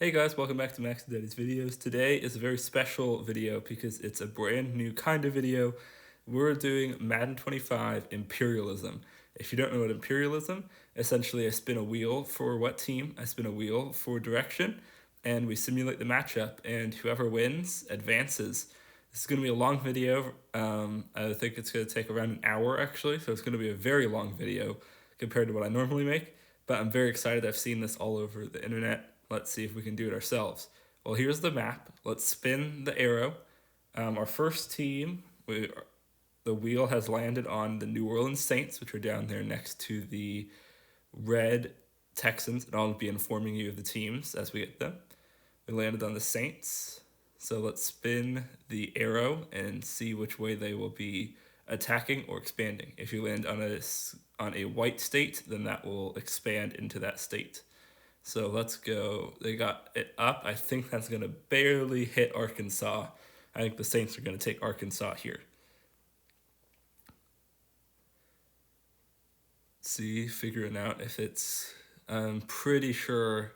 Hey guys, welcome back to Max and Daddy's videos. Today is a very special video because it's a brand new kind of video. We're doing Madden 25 Imperialism. If you don't know what Imperialism, essentially I spin a wheel for what team, I spin a wheel for direction, and we simulate the matchup, and whoever wins advances. This is going to be a long video. I think it's going to take around an hour actually, so it's going to be a very long video compared to what I normally make. But I'm very excited. I've seen this all over the internet. Let's see if we can do it ourselves. Well, here's the map. Let's spin the arrow. Our first team, the wheel has landed on the New Orleans Saints, which are down there next to the Red Texans, and I'll be informing you of the teams as we get them. We landed on the Saints, so let's spin the arrow and see which way they will be attacking or expanding. If you land on a white state, then that will expand into that state. So let's go. They got it up. I think that's going to barely hit Arkansas. I think the Saints are going to take Arkansas here. See, figuring out if it's. I'm pretty sure.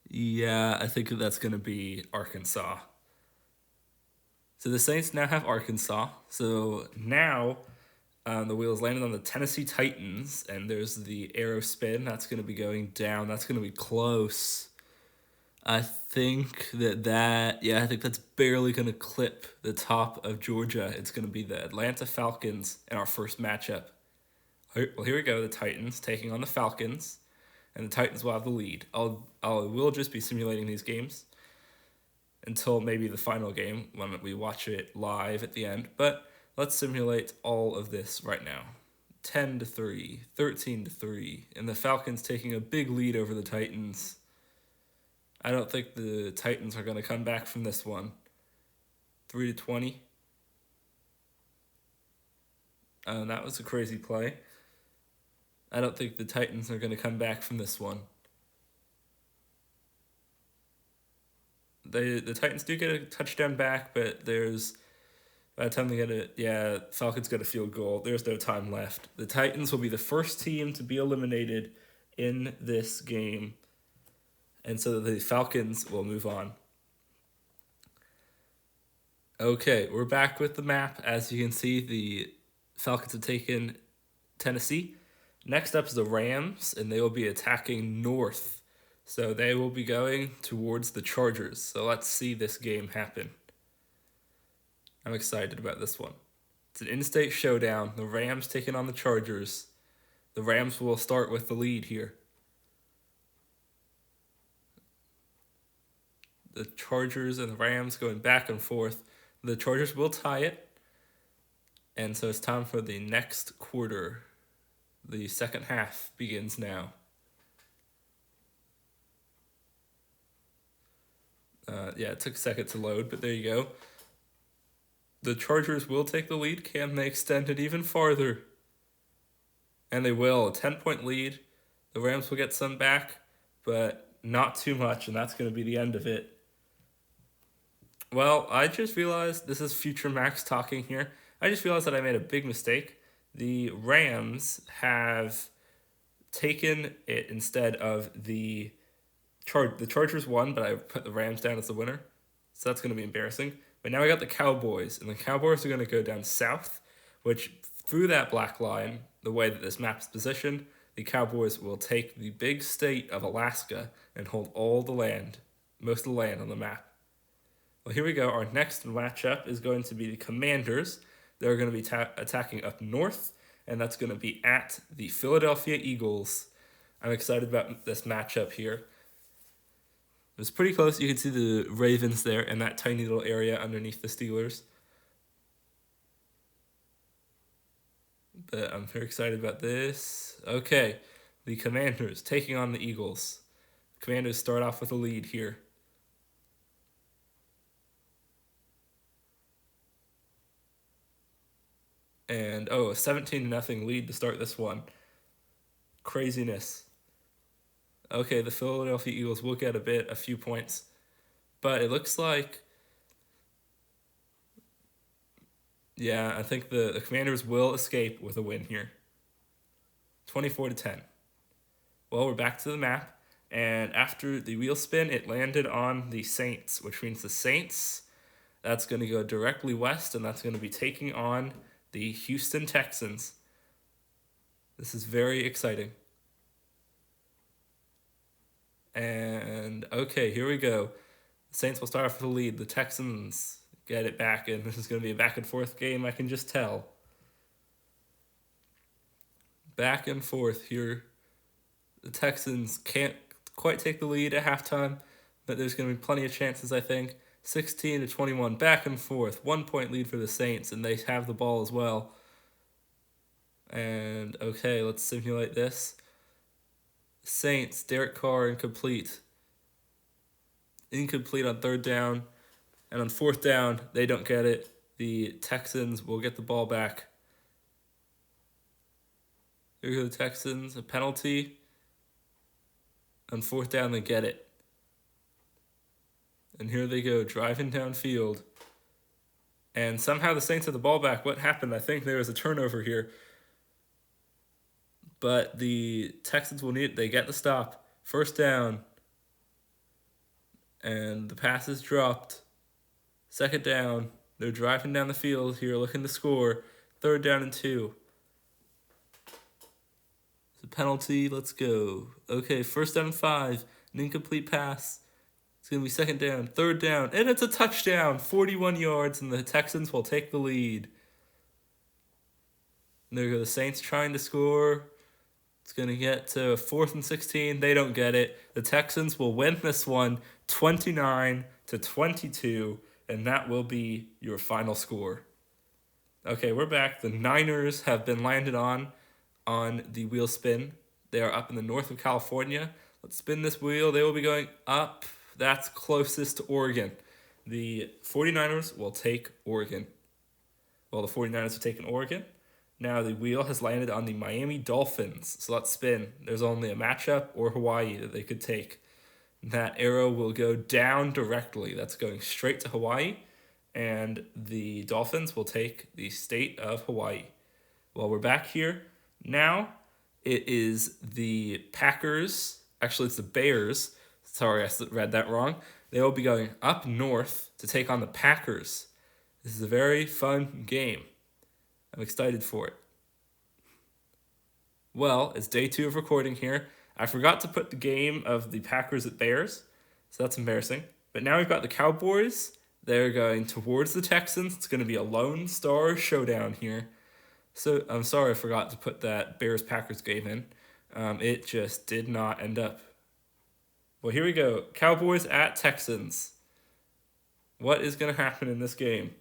Yeah, I think that's going to be Arkansas. So the Saints now have Arkansas. So now the wheels landed on the Tennessee Titans, and there's the arrow spin. That's going to be going down. That's going to be close. I think I think that's barely going to clip the top of Georgia. It's going to be the Atlanta Falcons in our first matchup. Well, here we go. The Titans taking on the Falcons, and the Titans will have the lead. We'll just be simulating these games until maybe the final game when we watch it live at the end. But let's simulate all of this right now. 10-3, 13-3, and the Falcons taking a big lead over the Titans. I don't think the Titans are going to come back from this one. 3-20. That was a crazy play. I don't think the Titans are going to come back from this one. The Titans do get a touchdown back, but by the time they get it, Falcons get a field goal. There's no time left. The Titans will be the first team to be eliminated in this game, and so the Falcons will move on. Okay, we're back with the map. As you can see, the Falcons have taken Tennessee. Next up is the Rams, and they will be attacking north. So they will be going towards the Chargers. So let's see this game happen. I'm excited about this one. It's an in-state showdown. The Rams taking on the Chargers. The Rams will start with the lead here. The Chargers and the Rams going back and forth. The Chargers will tie it. And so it's time for the next quarter. The second half begins now. It took a second to load, but there you go. The Chargers will take the lead. Can they extend it even farther? And they will. A 10-point lead. The Rams will get some back, but not too much, and that's going to be the end of it. Well, I just realized, this is Future Max talking here. I just realized that I made a big mistake. The Rams have taken it instead of the Chargers won, but I put the Rams down as the winner. So that's going to be embarrassing. But now I got the Cowboys, and the Cowboys are going to go down south, which through that black line, the way that this map is positioned, the Cowboys will take the big state of Alaska and hold all the land, most of the land on the map. Well, here we go. Our next matchup is going to be the Commanders. They're going to be attacking up north, and that's going to be at the Philadelphia Eagles. I'm excited about this matchup here. It was pretty close. You can see the Ravens there in that tiny little area underneath the Steelers. But I'm very excited about this. Okay, the Commanders taking on the Eagles. The Commanders start off with a lead here. And a 17-0 lead to start this one. Craziness. Okay, the Philadelphia Eagles will get a few points. But it looks like, I think the Commanders will escape with a win here. 24-10. Well, we're back to the map. And after the wheel spin, it landed on the Saints, which means the Saints, that's going to go directly west, and that's going to be taking on the Houston Texans. This is very exciting. And okay, here we go. The Saints will start off with the lead. The Texans get it back, and this is going to be a back and forth game, I can just tell. Back and forth here. The Texans can't quite take the lead at halftime, but there's going to be plenty of chances, I think. 16-21, back and forth. 1 point lead for the Saints, and they have the ball as well. And okay, let's simulate this. Saints, Derek Carr, incomplete. Incomplete on third down. And on fourth down, they don't get it. The Texans will get the ball back. Here go the Texans, a penalty. On fourth down, they get it. And here they go, driving downfield. And somehow the Saints have the ball back. What happened? I think there was a turnover here. But the Texans will need it. They get the stop. First down. And the pass is dropped. Second down. They're driving down the field here, looking to score. Third down and 2. It's a penalty. Let's go. Okay, first down and 5. An incomplete pass. It's going to be second down. Third down. And it's a touchdown. 41 yards, and the Texans will take the lead. And there go the Saints trying to score. It's going to get to 4th and 16. They don't get it. The Texans will win this one 29-22, and that will be your final score. Okay, we're back. The Niners have been landed on the wheel spin. They are up in the north of California. Let's spin this wheel. They will be going up. That's closest to Oregon. The 49ers will take Oregon. Well, the 49ers have taken Oregon. Now the wheel has landed on the Miami Dolphins. So let's spin. There's only a matchup or Hawaii that they could take. That arrow will go down directly. That's going straight to Hawaii. And the Dolphins will take the state of Hawaii. Well, we're back here. Now it is the Packers. Actually, it's the Bears. Sorry, I read that wrong. They will be going up north to take on the Packers. This is a very fun game. I'm excited for it. Well, it's day 2 of recording here. I forgot to put the game of the Packers at Bears, so that's embarrassing. But now we've got the Cowboys. They're going towards the Texans. It's going to be a Lone Star showdown here. So I'm sorry I forgot to put that Bears-Packers game in. It just did not end up. Well, here we go. Cowboys at Texans. What is going to happen in this game?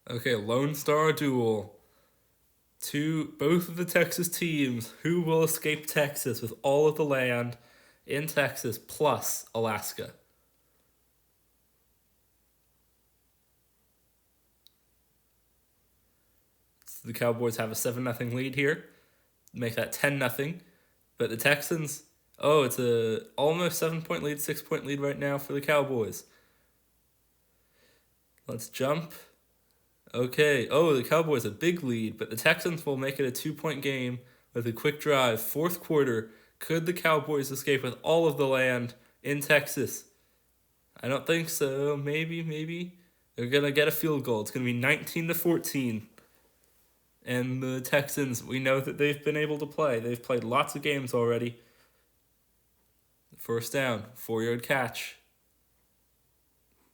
Okay, Lone Star duel. Both of the Texas teams. Who will escape Texas with all of the land in Texas plus Alaska? So the Cowboys have a 7-0 lead here. Make that 10-0. But the Texans, it's a almost 7-point lead, 6-point lead right now for the Cowboys. Let's jump. Okay, the Cowboys a big lead, but the Texans will make it a 2-point game with a quick drive. 4th quarter, could the Cowboys escape with all of the land in Texas? I don't think so. Maybe. They're going to get a field goal. It's going to be 19-14. And the Texans, we know that they've been able to play. They've played lots of games already. First down, 4-yard catch.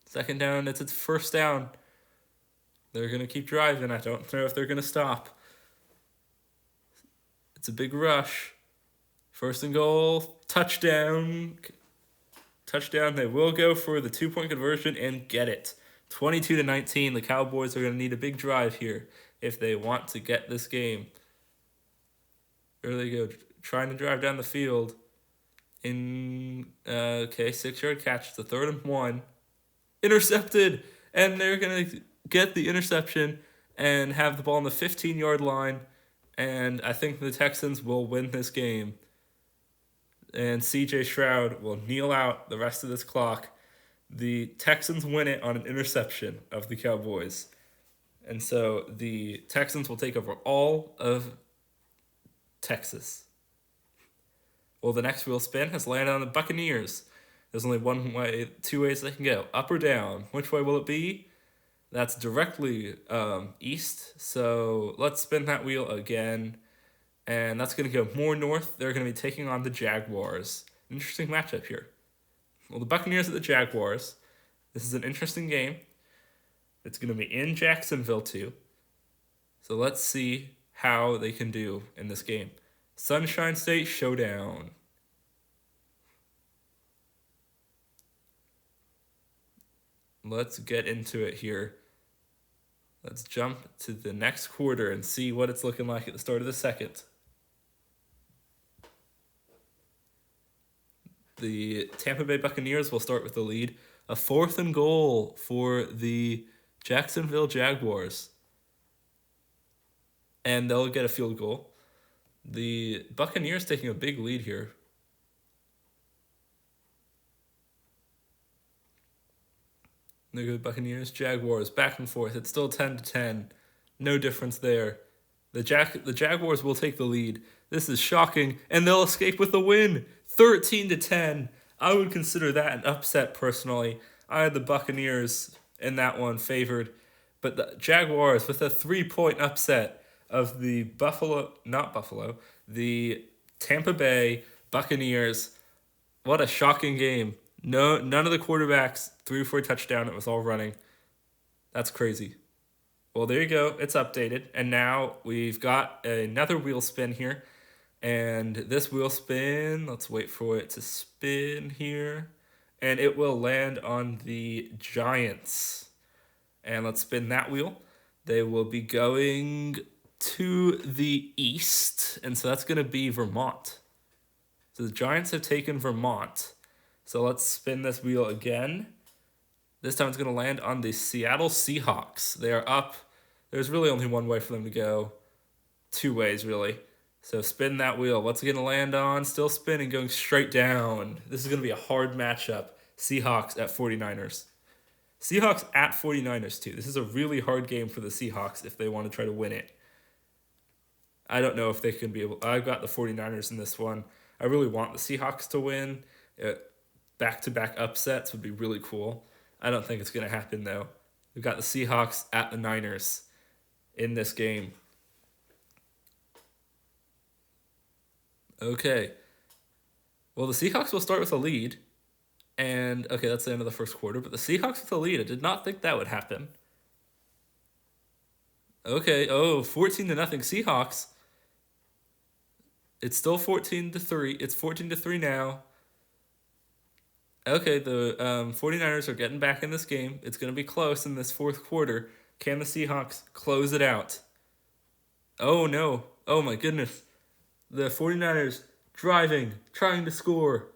Second down, it's first down. They're going to keep driving. I don't know if they're going to stop. It's a big rush. First and goal. Touchdown. They will go for the 2-point conversion and get it. 22-19. The Cowboys are going to need a big drive here if they want to get this game. There they go. Trying to drive down the field. 6-yard catch. It's a 3rd and 1. Intercepted. And they're going to get the interception and have the ball on the 15-yard line, and I think the Texans will win this game. And C.J. Stroud will kneel out the rest of this clock. The Texans win it on an interception of the Cowboys. And so the Texans will take over all of Texas. Well, the next wheel spin has landed on the Buccaneers. There's only two ways they can go, up or down. Which way will it be? That's directly east. So let's spin that wheel again. And that's going to go more north. They're going to be taking on the Jaguars. Interesting matchup here. Well, the Buccaneers at the Jaguars. This is an interesting game. It's going to be in Jacksonville too. So let's see how they can do in this game. Sunshine State Showdown. Let's get into it here. Let's jump to the next quarter and see what it's looking like at the start of the second. The Tampa Bay Buccaneers will start with the lead. A 4th and goal for the Jacksonville Jaguars. And they'll get a field goal. The Buccaneers taking a big lead here. There go the Buccaneers, Jaguars, back and forth. It's still 10-10. No difference there. The Jaguars will take the lead. This is shocking, and they'll escape with the win. 13-10. I would consider that an upset personally. I had the Buccaneers in that one favored, but the Jaguars with a 3-point upset of the the Tampa Bay Buccaneers. What a shocking game. No, none of the quarterbacks threw for a touchdown. It was all running. That's crazy. Well, there you go. It's updated. And now we've got another wheel spin here. And this wheel spin, let's wait for it to spin here. And it will land on the Giants. And let's spin that wheel. They will be going to the east. And so that's going to be Vermont. So the Giants have taken Vermont. So let's spin this wheel again. This time it's going to land on the Seattle Seahawks. They are up. There's really only one way for them to go. 2 ways, really. So spin that wheel. What's it going to land on? Still spinning, going straight down. This is going to be a hard matchup. Seahawks at 49ers. Seahawks at 49ers, too. This is a really hard game for the Seahawks if they want to try to win it. I don't know if they can be able... I've got the 49ers in this one. I really want the Seahawks to win. Back-to-back upsets would be really cool. I don't think it's going to happen, though. We've got the Seahawks at the Niners in this game. Okay. Well, the Seahawks will start with a lead. And, okay, that's the end of the first quarter. But the Seahawks with a lead, I did not think that would happen. Okay, 14-0 Seahawks. It's still 14-3. It's 14-3 now. Okay, the 49ers are getting back in this game. It's going to be close in this fourth quarter. Can the Seahawks close it out? Oh, no. Oh, my goodness. The 49ers driving, trying to score.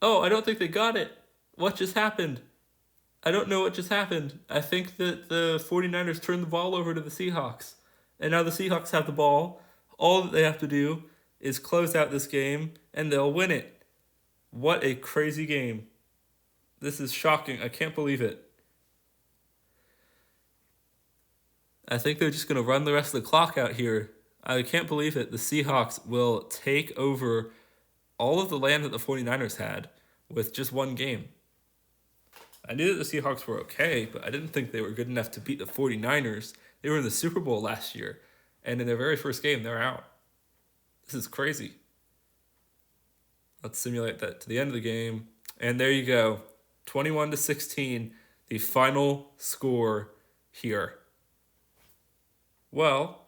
Oh, I don't think they got it. What just happened? I don't know what just happened. I think that the 49ers turned the ball over to the Seahawks. And now the Seahawks have the ball. All that they have to do is close out this game, and they'll win it. What a crazy game. This is shocking. I can't believe it. I think they're just going to run the rest of the clock out here. I can't believe it. The Seahawks will take over all of the land that the 49ers had with just one game. I knew that the Seahawks were okay, but I didn't think they were good enough to beat the 49ers. They were in the Super Bowl last year, and in their very first game, they're out. This is crazy. Let's simulate that to the end of the game. And there you go. 21-16, the final score here. Well,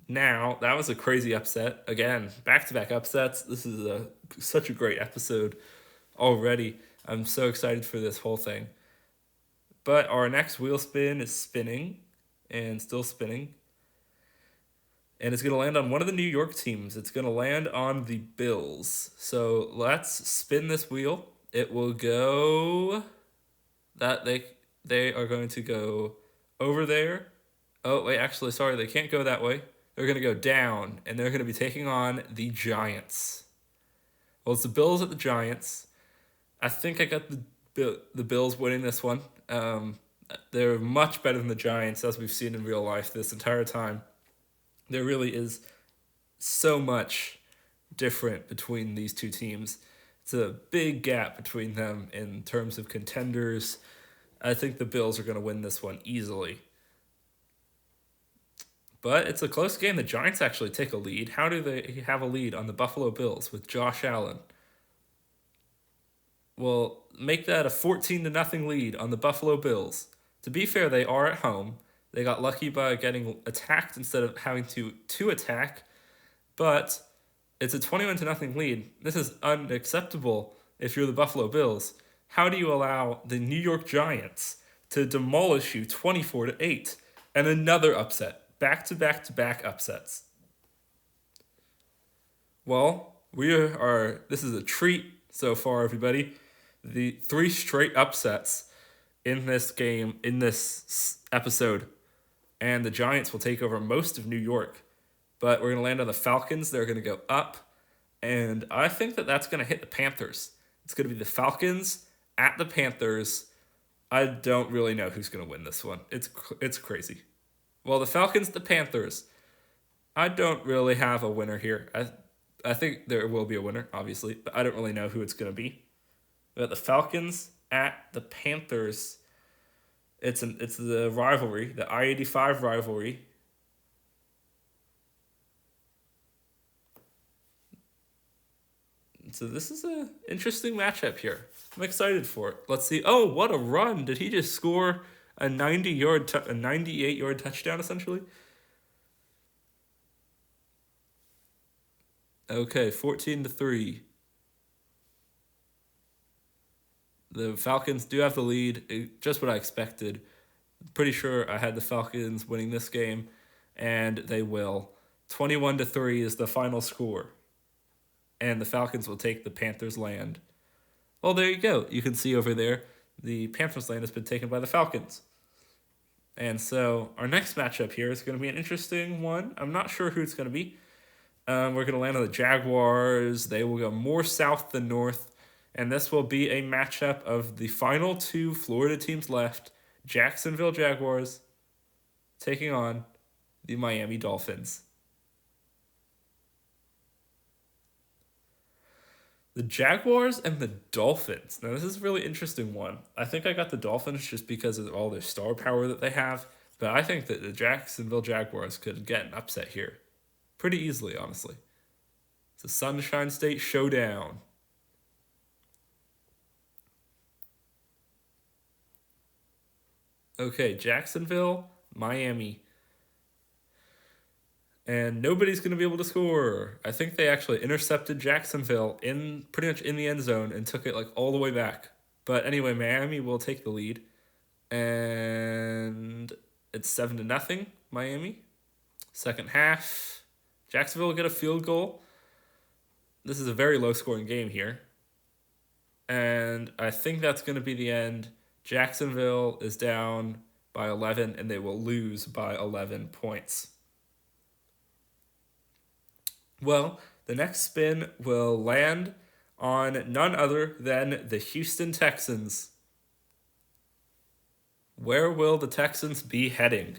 now, that was a crazy upset. Again, back-to-back upsets. This is such a great episode already. I'm so excited for this whole thing. But our next wheel spin is spinning, and still spinning. And it's going to land on one of the New York teams. It's going to land on the Bills. So let's spin this wheel. It will go... They are going to go over there. Oh, wait, actually, sorry, they can't go that way. They're going to go down, and they're going to be taking on the Giants. Well, it's the Bills at the Giants. I think I got the Bills winning this one. They're much better than the Giants, as we've seen in real life this entire time. There really is so much different between these two teams. It's a big gap between them in terms of contenders. I think the Bills are going to win this one easily. But it's a close game. The Giants actually take a lead. How do they have a lead on the Buffalo Bills with Josh Allen? Well, make that a 14 to nothing lead on the Buffalo Bills. To be fair, they are at home. They got lucky by getting attacked instead of having to attack, but it's a 21 to nothing lead. This is unacceptable if you're the Buffalo Bills. How do you allow the New York Giants to demolish you 24 to 8 and another upset? Back to back to back upsets. Well, this is a treat so far, everybody. The 3 straight upsets in this game, in this episode, and the Giants will take over most of New York. But we're going to land on the Falcons. They're going to go up, and I think that that's going to hit the Panthers. It's going to be the Falcons at the Panthers. I don't really know who's going to win this one. It's crazy. Well, the Falcons, the Panthers. I don't really have a winner here. I think there will be a winner, obviously, but I don't really know who it's going to be. But the Falcons at the Panthers. It's the rivalry, the I-85 rivalry. So this is an interesting matchup here. I'm excited for it. Let's see. Oh, what a run! Did he just score a 98-yard touchdown essentially? Okay, 14 to 3. The Falcons do have the lead, just what I expected. Pretty sure I had the Falcons winning this game, and they will. 21 to 3 is the final score. And the Falcons will take the Panthers' land. Well, there you go. You can see over there, the Panthers' land has been taken by the Falcons. And so our next matchup here is going to be an interesting one. I'm not sure who it's going to be. We're going to land on the Jaguars. They will go more south than north. And this will be a matchup of the final 2 Florida teams left. Jacksonville Jaguars taking on the Miami Dolphins. The Jaguars and the Dolphins. Now, this is a really interesting one. I think I got the Dolphins just because of all their star power that they have. But I think that the Jacksonville Jaguars could get an upset here. Pretty easily, honestly. It's a Sunshine State showdown. Okay, Jacksonville, Miami. And nobody's going to be able to score. I think they actually intercepted Jacksonville in pretty much in the end zone and took it like all the way back. But anyway, Miami will take the lead. And it's 7 to nothing, Miami. Second half, Jacksonville will get a field goal. This is a very low scoring game here. And I think that's going to be the end. Jacksonville is down by 11 and they will lose by 11 points. Well, the next spin will land on none other than the Houston Texans. Where will the Texans be heading?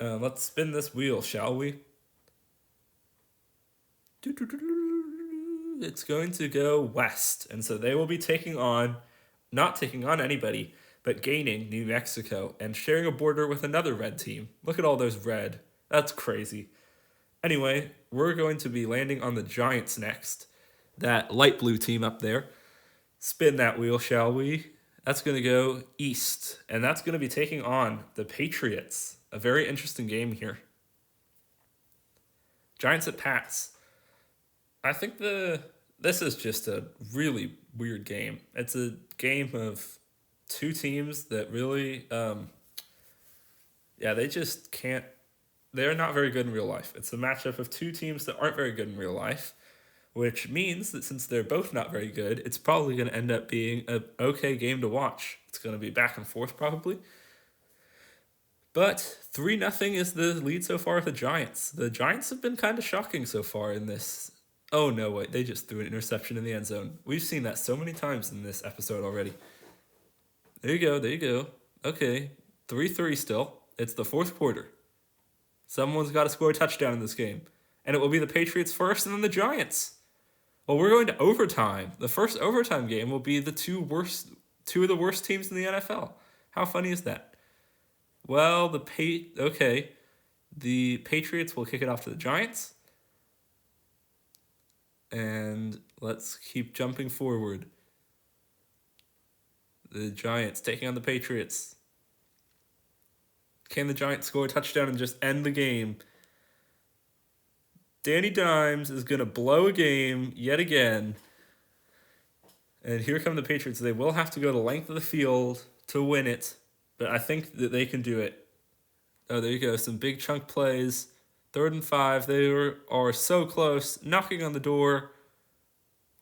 Let's spin this wheel, shall we? It's going to go west, and so they will be not taking on anybody, but gaining New Mexico and sharing a border with another red team. Look at all those red. That's crazy. Anyway, we're going to be landing on the Giants next. That light blue team up there. Spin that wheel, shall we? That's going to go east, and that's going to be taking on the Patriots. A very interesting game here. Giants at Pats. I think this is just a really weird game. It's a game of 2 teams that really, they just can't. They're not very good in real life. It's a matchup of 2 teams that aren't very good in real life, which means that since they're both not very good, it's probably going to end up being an okay game to watch. It's going to be back and forth probably. But 3-0 is the lead so far with the Giants. The Giants have been kind of shocking so far in this. Oh, no, wait. They just threw an interception in the end zone. We've seen that so many times in this episode already. There you go. Okay, 3-3 still. It's the 4th quarter. Someone's got to score a touchdown in this game. and it will be the Patriots first and then the Giants. Well, we're going to overtime. The first overtime game will be the two of the worst teams in the NFL. How funny is that? Well, the Patriots will kick it off to the Giants. And let's keep jumping forward. The Giants taking on the Patriots. Can the Giants score a touchdown and just end the game? Danny Dimes is going to blow a game yet again. And here come the Patriots. They will have to go the length of the field to win it, but I think that they can do it. Oh, there you go. Some big chunk plays. 3rd and 5. They are so close. Knocking on the door.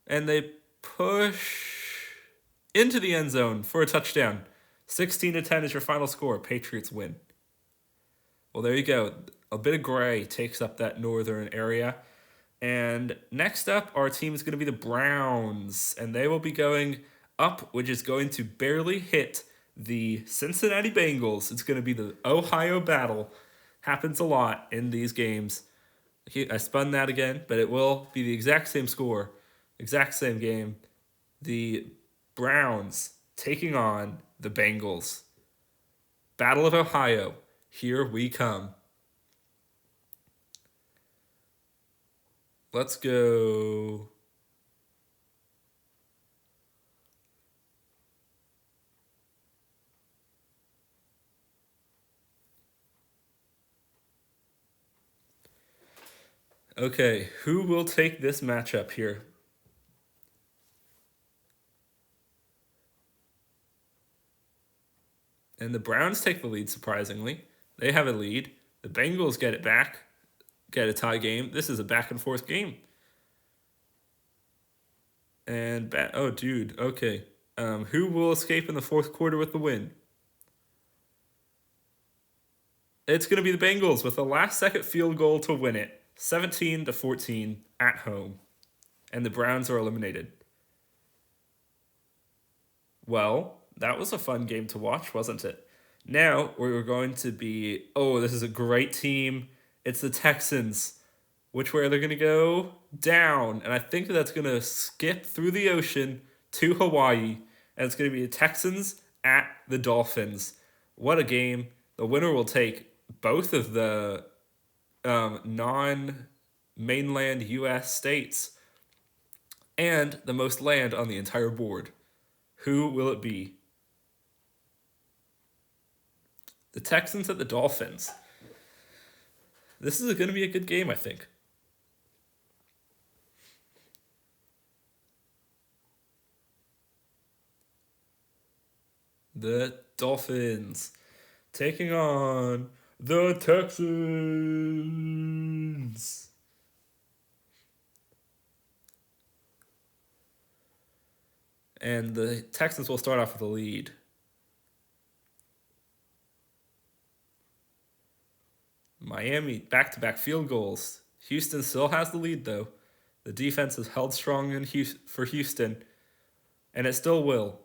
And they push into the end zone for a touchdown. 16-10 is your final score. Patriots win. Well, there you go. A bit of gray takes up that northern area. And next up, our team is going to be the Browns. And they will be going up, which is going to barely hit the Cincinnati Bengals. It's going to be the Ohio battle. Happens a lot in these games. I spun that again, but it will be the exact same score. Exact same game. The Browns taking on the Bengals. Battle of Ohio. Here we come. Let's go. Okay, who will take this matchup here? And the Browns take the lead, surprisingly. They have a lead. The Bengals get it back, get a tie game. This is a back-and-forth game. And, oh, dude, okay. Who will escape in the fourth quarter with the win? It's going to be the Bengals with a last-second field goal to win it. 17-14 at home. And the Browns are eliminated. Well, that was a fun game to watch, wasn't it? Now we're going to be, this is a great team. It's the Texans. Which way are they going to go? Down. And I think that's going to skip through the ocean to Hawaii. And it's going to be the Texans at the Dolphins. What a game. The winner will take both of the non-mainland U.S. states and the most land on the entire board. Who will it be? The Texans at the Dolphins. This is going to be a good game, I think. The Dolphins taking on the Texans. And the Texans will start off with a lead. Miami, back-to-back field goals. Houston still has the lead, though. The defense is held strong for Houston, and it still will.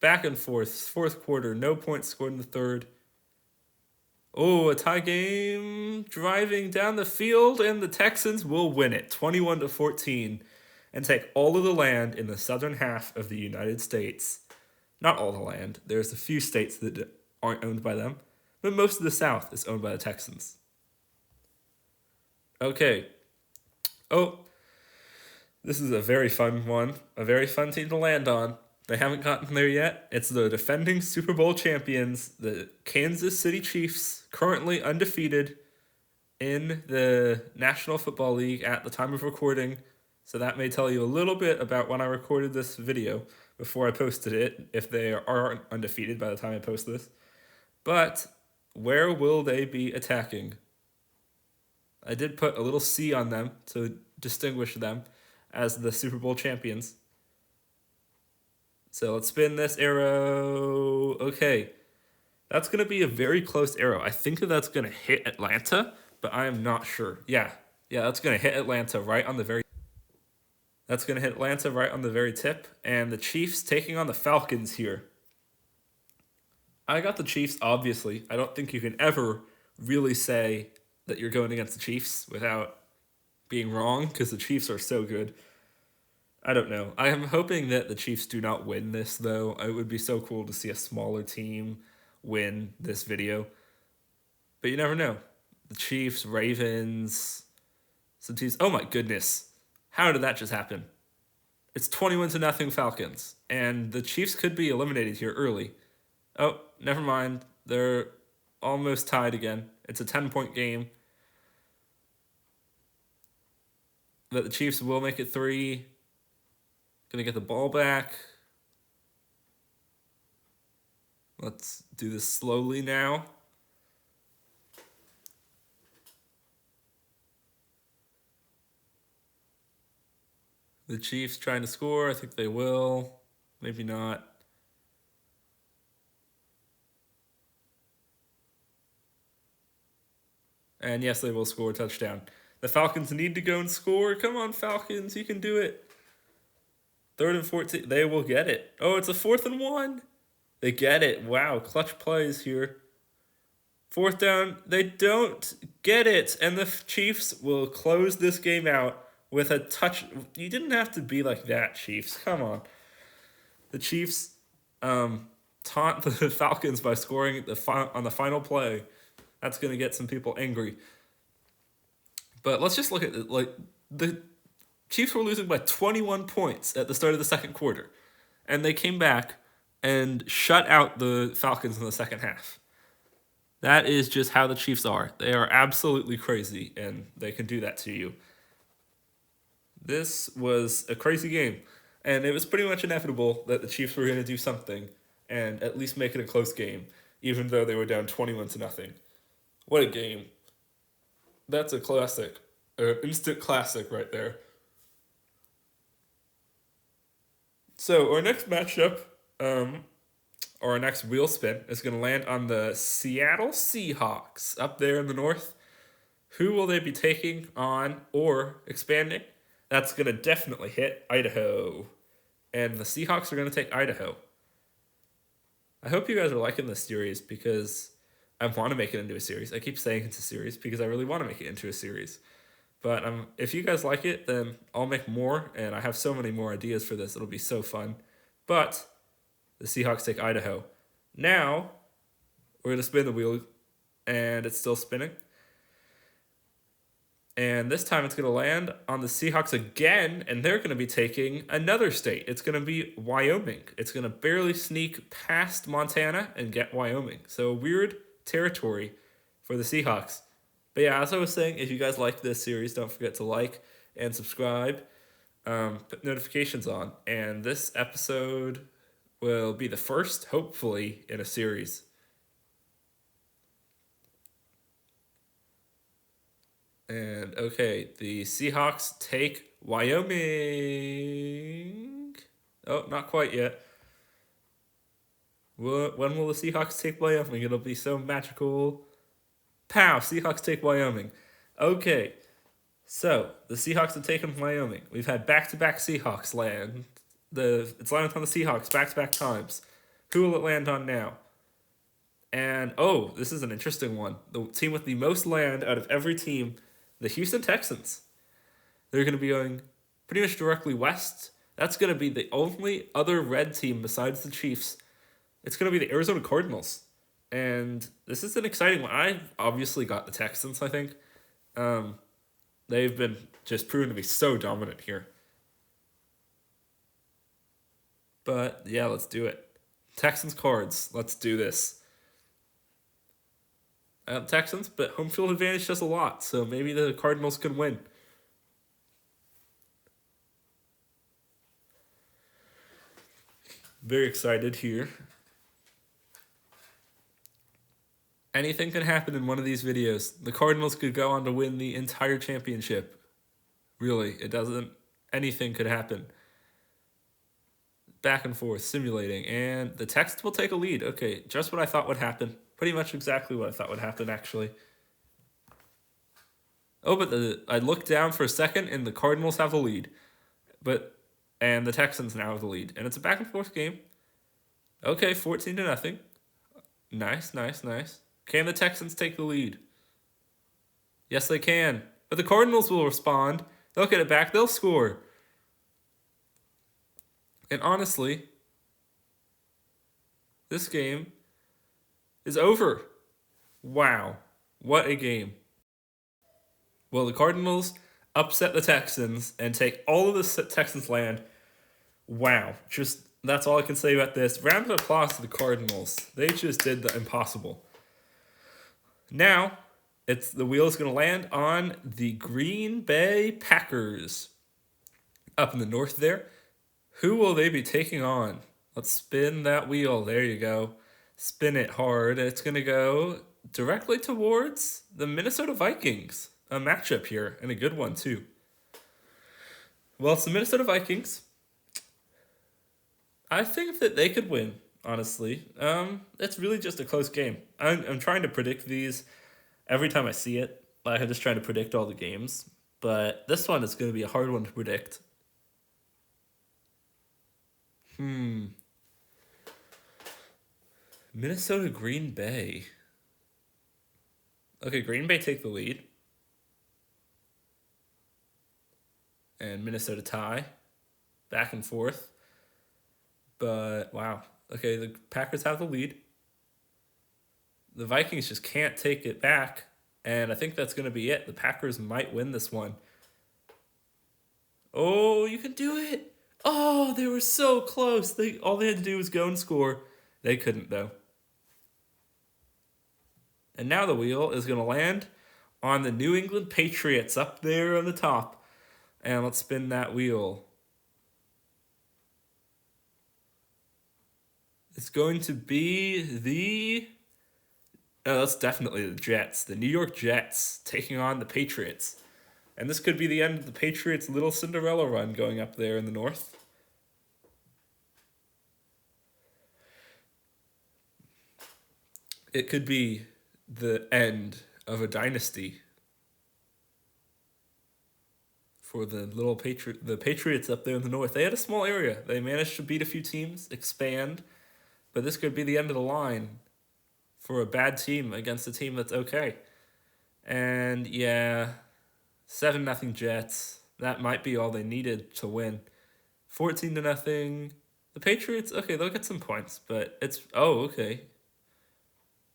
Back and forth, fourth quarter, no points scored in the third. Oh, a tie game, driving down the field, and the Texans will win it, 21-14, and take all of the land in the southern half of the United States. Not all the land. There's a few states that aren't owned by them, but most of the South is owned by the Texans. Okay. Oh, this is a very fun one. A very fun team to land on. They haven't gotten there yet. It's the defending Super Bowl champions, the Kansas City Chiefs, currently undefeated in the National Football League at the time of recording. So that may tell you a little bit about when I recorded this video before I posted it, if they are undefeated by the time I post this. But where will they be attacking? I did put a little C on them to distinguish them as the Super Bowl champions. So let's spin this arrow. Okay. That's going to be a very close arrow. I think that's going to hit Atlanta, but I am not sure. Yeah, that's going to hit Atlanta right on the very... That's going to hit Atlanta right on the very tip. And the Chiefs taking on the Falcons here. I got the Chiefs, obviously. I don't think you can ever really say that you're going against the Chiefs without being wrong because the Chiefs are so good. I don't know. I am hoping that the Chiefs do not win this, though. It would be so cool to see a smaller team win this video. But you never know. The Chiefs, Ravens, some teams. Oh my goodness. How did that just happen? It's 21-0 Falcons. And the Chiefs could be eliminated here early. Oh, never mind. They're almost tied again. It's a 10-point game. But the Chiefs will make it 3. Gonna get the ball back. Let's do this slowly now. The Chiefs trying to score. I think they will. Maybe not. And yes, they will score a touchdown. The Falcons need to go and score. Come on, Falcons. You can do it. 3rd and 14. They will get it. Oh, it's a 4th and 1. They get it. Wow, clutch plays here. 4th down. They don't get it. And the Chiefs will close this game out with a touch. You didn't have to be like that, Chiefs. Come on. The Chiefs taunt the Falcons by scoring on the final play. That's going to get some people angry. But let's just look at it. Like, the Chiefs were losing by 21 points at the start of the second quarter. And they came back and shut out the Falcons in the second half. That is just how the Chiefs are. They are absolutely crazy, and they can do that to you. This was a crazy game, and it was pretty much inevitable that the Chiefs were going to do something and at least make it a close game, even though they were down 21-0. What a game. That's a classic. An instant classic right there. So our next matchup, or our next wheel spin, is going to land on the Seattle Seahawks up there in the north. Who will they be taking on or expanding? That's going to definitely hit Idaho. And the Seahawks are going to take Idaho. I hope you guys are liking this series because I want to make it into a series. I keep saying it's a series because I really want to make it into a series. But if you guys like it, then I'll make more, and I have so many more ideas for this. It'll be so fun. But the Seahawks take Idaho. Now, we're going to spin the wheel, and it's still spinning. And this time it's going to land on the Seahawks again, and they're going to be taking another state. It's going to be Wyoming. It's going to barely sneak past Montana and get Wyoming. So weird territory for the Seahawks. But yeah, as I was saying, if you guys like this series, don't forget to like and subscribe. Put notifications on. And this episode will be the first, hopefully, in a series. And okay, the Seahawks take Wyoming. Oh, not quite yet. When will the Seahawks take Wyoming? It'll be so magical. Pow! Seahawks take Wyoming. Okay, so the Seahawks have taken Wyoming. We've had back-to-back Seahawks land. It's landed on the Seahawks back-to-back times. Who will it land on now? And, oh, this is an interesting one. The team with the most land out of every team, the Houston Texans. They're going to be going pretty much directly west. That's going to be the only other red team besides the Chiefs. It's going to be the Arizona Cardinals. And this is an exciting one. I've obviously got the Texans, I think. They've been just proven to be so dominant here. But, yeah, let's do it. Texans Cards. Let's do this. Texans, but home field advantage does a lot, so maybe the Cardinals can win. Very excited here. Anything can happen in one of these videos. The Cardinals could go on to win the entire championship. Really, it doesn't. Anything could happen. Back and forth, simulating, and the Texans will take a lead. Okay, just what I thought would happen. Pretty much exactly what I thought would happen, actually. Oh, but I looked down for a second, and the Cardinals have the lead. And the Texans now have the lead. And it's a back and forth game. Okay, 14-0. Nice, nice, nice. Can the Texans take the lead? Yes, they can. But the Cardinals will respond. They'll get it back. They'll score. And honestly, this game is over. Wow. What a game. Well, the Cardinals upset the Texans and take all of the Texans' land. Wow. Just, that's all I can say about this. Round of applause to the Cardinals. They just did the impossible. Now, the wheel is going to land on the Green Bay Packers. Up in the north there. Who will they be taking on? Let's spin that wheel. There you go. Spin it hard. It's going to go directly towards the Minnesota Vikings. A matchup here, and a good one, too. Well, it's the Minnesota Vikings. I think that they could win, honestly. It's really just a close game. I'm trying to predict these every time I see it. Like, I'm just trying to predict all the games. But this one is going to be a hard one to predict. Minnesota, Green Bay. Okay, Green Bay take the lead. And Minnesota tie. Back and forth. But, wow. Okay, the Packers have the lead. The Vikings just can't take it back. And I think that's going to be it. The Packers might win this one. Oh, you can do it. Oh, they were so close. All they had to do was go and score. They couldn't, though. And now the wheel is going to land on the New England Patriots up there on the top. And let's spin that wheel. It's going to be the... Oh, that's definitely the Jets. The New York Jets taking on the Patriots. And this could be the end of the Patriots' little Cinderella run going up there in the north. It could be the end of a dynasty for the the Patriots up there in the north. They had a small area. They managed to beat a few teams, expand, but this could be the end of the line for a bad team against a team that's okay. And yeah, 7-0 Jets. That might be all they needed to win. 14-0. The Patriots, okay, they'll get some points, but okay.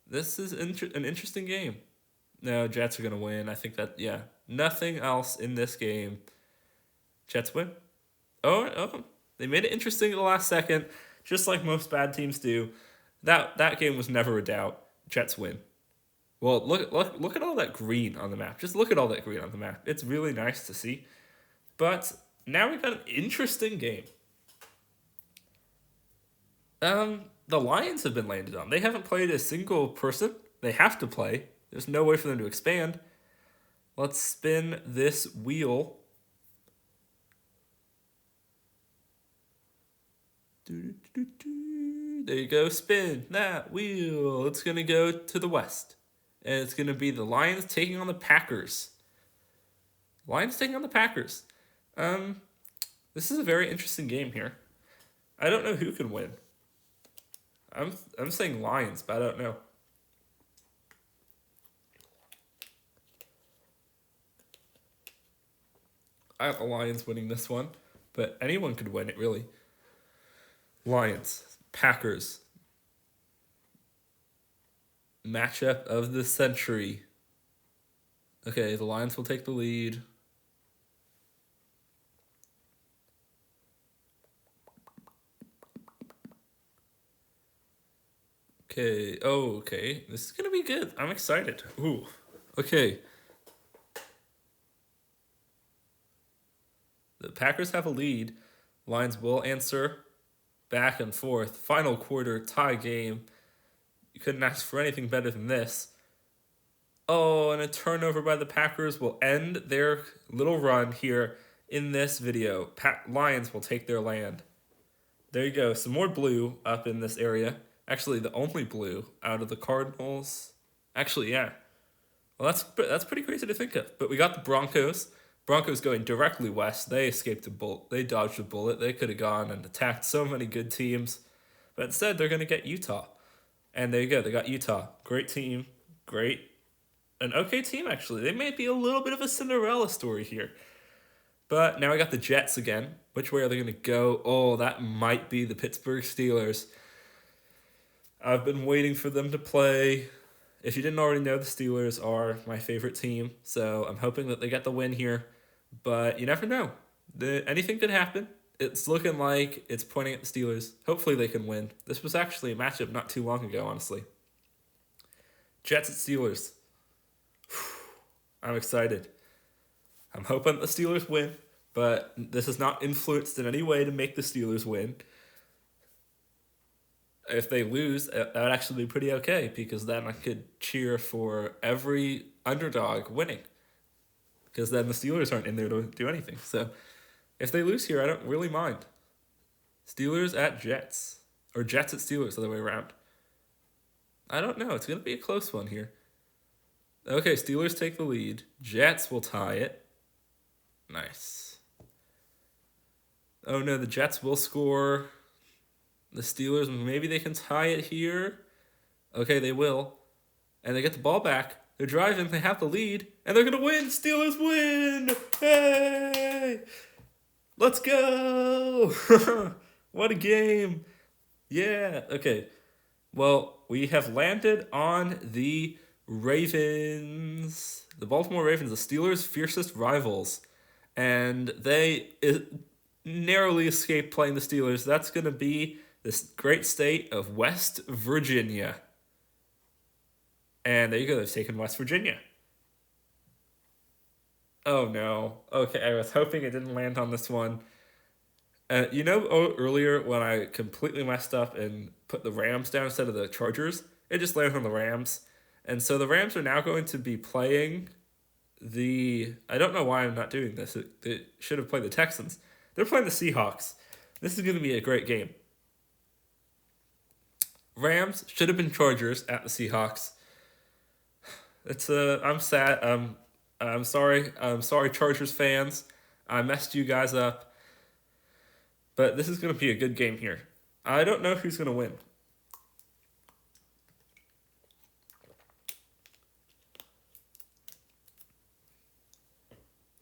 This is an interesting game. No, Jets are going to win. I think that, yeah. Nothing else in this game. Jets win. Oh, they made it interesting at the last second, just like most bad teams do. That game was never a doubt. Jets win. Well, look at all that green on the map. Just look at all that green on the map. It's really nice to see. But now we've got an interesting game. The Lions have been landed on. They haven't played a single person. They have to play. There's no way for them to expand. Let's spin this wheel. There you go. Spin that wheel. It's going to go to the west. And it's going to be the Lions taking on the Packers. Lions taking on the Packers. This is a very interesting game here. I don't know who can win. I'm saying Lions, but I don't know. I have the Lions winning this one, but anyone could win it, really. Lions, Packers. Matchup of the century. Okay, the Lions will take the lead. Okay. This is going to be good. I'm excited. Ooh. Okay. The Packers have a lead. Lions will answer back and forth. Final quarter, tie game. You couldn't ask for anything better than this. Oh, and a turnover by the Packers will end their little run here in this video. Lions will take their land. There you go. Some more blue up in this area. Actually, the only blue out of the Cardinals. Actually, yeah. Well, that's pretty crazy to think of. But we got the Broncos. Broncos going directly west. They escaped a bullet. They dodged a bullet. They could have gone and attacked so many good teams. But instead, they're going to get Utah. And there you go. They got Utah. Great team. Great an okay team, actually. They may be a little bit of a Cinderella story here. But now I got the Jets again. Which way are they going to go? Oh, that might be the Pittsburgh Steelers. I've been waiting for them to play. If you didn't already know, the Steelers are my favorite team, so I'm hoping that they get the win here. But you never know. Anything could happen. It's looking like it's pointing at the Steelers. Hopefully they can win. This was actually a matchup not too long ago, honestly. Jets at Steelers. I'm excited. I'm hoping the Steelers win, but this is not influenced in any way to make the Steelers win. If they lose, that would actually be pretty okay, because then I could cheer for every underdog winning. Because then the Steelers aren't in there to do anything. So if they lose here, I don't really mind. Steelers at Jets. Or Jets at Steelers, the other way around. I don't know. It's going to be a close one here. Okay, Steelers take the lead. Jets will tie it. Nice. Oh no, the Jets will score. The Steelers, maybe they can tie it here. Okay, they will. And they get the ball back. They're driving, they have the lead, and they're going to win. Steelers win! Hey! Let's go! What a game. Yeah, okay. Well, we have landed on the Ravens. The Baltimore Ravens, the Steelers' fiercest rivals. And they narrowly escaped playing the Steelers. That's going to be this great state of West Virginia. And there you go, they've taken West Virginia. Oh no. Okay, I was hoping it didn't land on this one. Earlier when I completely messed up and put the Rams down instead of the Chargers, it just landed on the Rams. And so the Rams are now going to be playing I don't know why I'm not doing this. It should have played the Texans. They're playing the Seahawks. This is going to be a great game. Rams should have been Chargers at the Seahawks. I'm sad. I'm sorry. I'm sorry, Chargers fans. I messed you guys up. But this is going to be a good game here. I don't know who's going to win.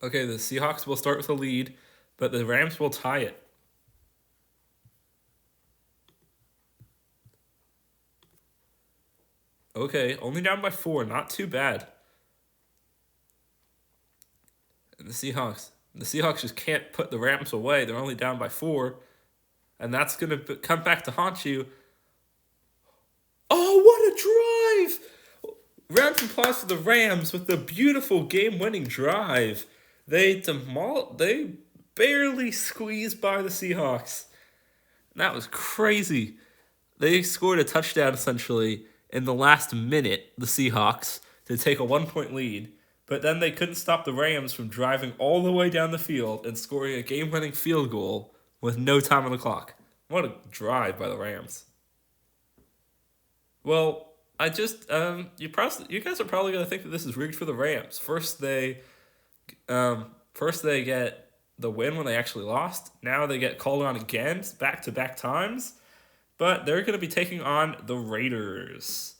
Okay, the Seahawks will start with a lead, but the Rams will tie it. Okay, only down by 4. Not too bad. And the Seahawks just can't put the Rams away. They're only down by 4. And that's going to come back to haunt you. Oh, what a drive! Round of applause for the Rams with the beautiful game-winning drive. They barely squeezed by the Seahawks. That was crazy. They scored a touchdown, essentially, in the last minute, the Seahawks, to take a 1-point lead. But then they couldn't stop the Rams from driving all the way down the field and scoring a game-winning field goal with no time on the clock. What a drive by the Rams. Well, you guys are probably going to think that this is rigged for the Rams. First they get the win when they actually lost. Now they get called on again, back-to-back times. But they're going to be taking on the Raiders.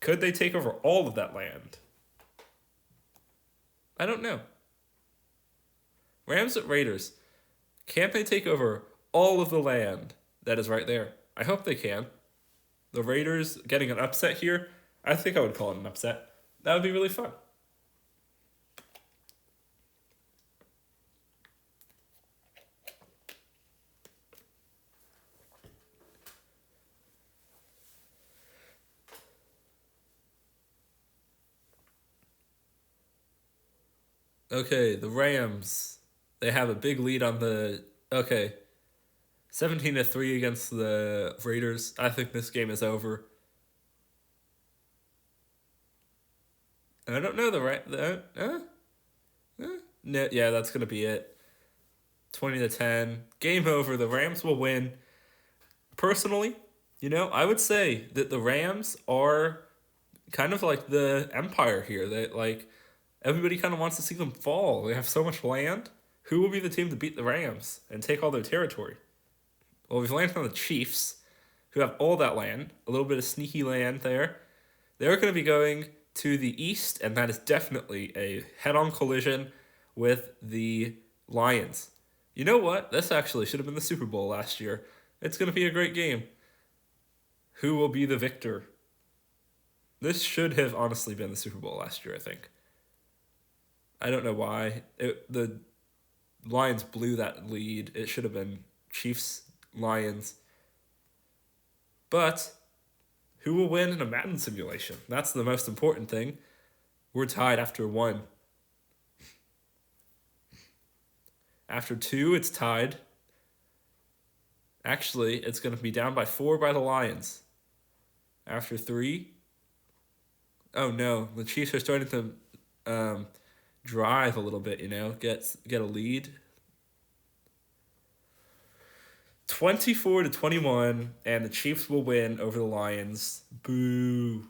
Could they take over all of that land? I don't know. Rams at Raiders. Can't they take over all of the land that is right there? I hope they can. The Raiders getting an upset here, I think I would call it an upset. That would be really fun. Okay, the Rams. They have a big lead on the... Okay. 17-3 against the Raiders. I think this game is over. I don't know No, yeah, that's going to be it. 20-10. Game over. The Rams will win. Personally, I would say that the Rams are kind of like the Empire here. Everybody kind of wants to see them fall. They have so much land. Who will be the team to beat the Rams and take all their territory? Well, we've landed on the Chiefs, who have all that land, a little bit of sneaky land there. They're going to be going to the east, and that is definitely a head-on collision with the Lions. You know what? This actually should have been the Super Bowl last year. It's going to be a great game. Who will be the victor? This should have honestly been the Super Bowl last year, I think. I don't know why. The Lions blew that lead. It should have been Chiefs, Lions. But who will win in a Madden simulation? That's the most important thing. We're tied after 1. After 2, it's tied. Actually, it's going to be down by 4 by the Lions. After 3, oh no, the Chiefs are starting to drive a little bit, get a lead. 24-21, and the Chiefs will win over the Lions. Boo.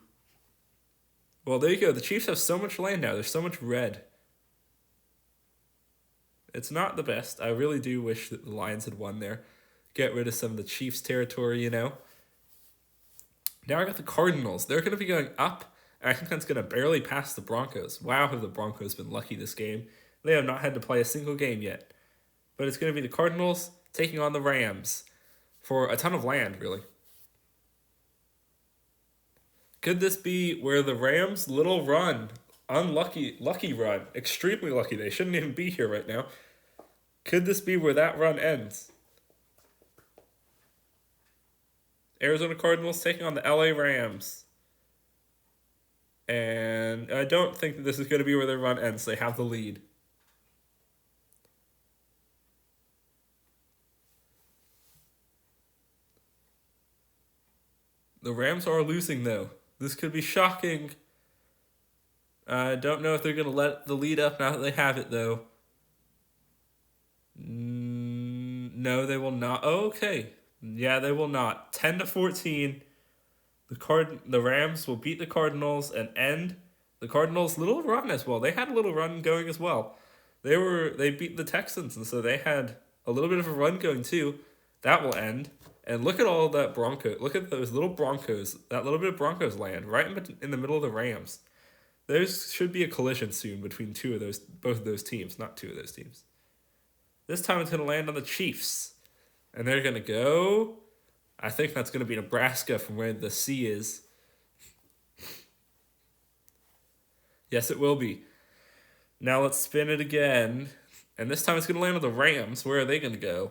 Well, there you go. The Chiefs have so much land now. There's so much red. It's not the best. I really do wish that the Lions had won there. Get rid of some of the Chiefs' territory, Now I got the Cardinals. They're going to be going up, and I think that's going to barely pass the Broncos. Wow, have the Broncos been lucky this game. They have not had to play a single game yet. But it's going to be the Cardinals taking on the Rams for a ton of land, really. Could this be where the Rams' little run, lucky run, extremely lucky, they shouldn't even be here right now. Could this be where that run ends? Arizona Cardinals taking on the LA Rams. And I don't think that this is going to be where their run ends. They have the lead. The Rams are losing, though. This could be shocking. I don't know if they're going to let the lead up now that they have it, though. No, they will not. Oh, okay. Yeah, they will not. 10-14. The Rams will beat the Cardinals and end the Cardinals' little run as well. They had a little run going as well. They beat the Texans, and so they had a little bit of a run going too. That will end. And look at all that look at those little Broncos, that little bit of Broncos land right in the middle of the Rams. There should be a collision soon between both of those teams, not two of those teams. This time it's going to land on the Chiefs. And they're going to go, I think that's going to be Nebraska from where the sea is. Yes, it will be. Now let's spin it again. And this time it's going to land on the Rams. Where are they going to go?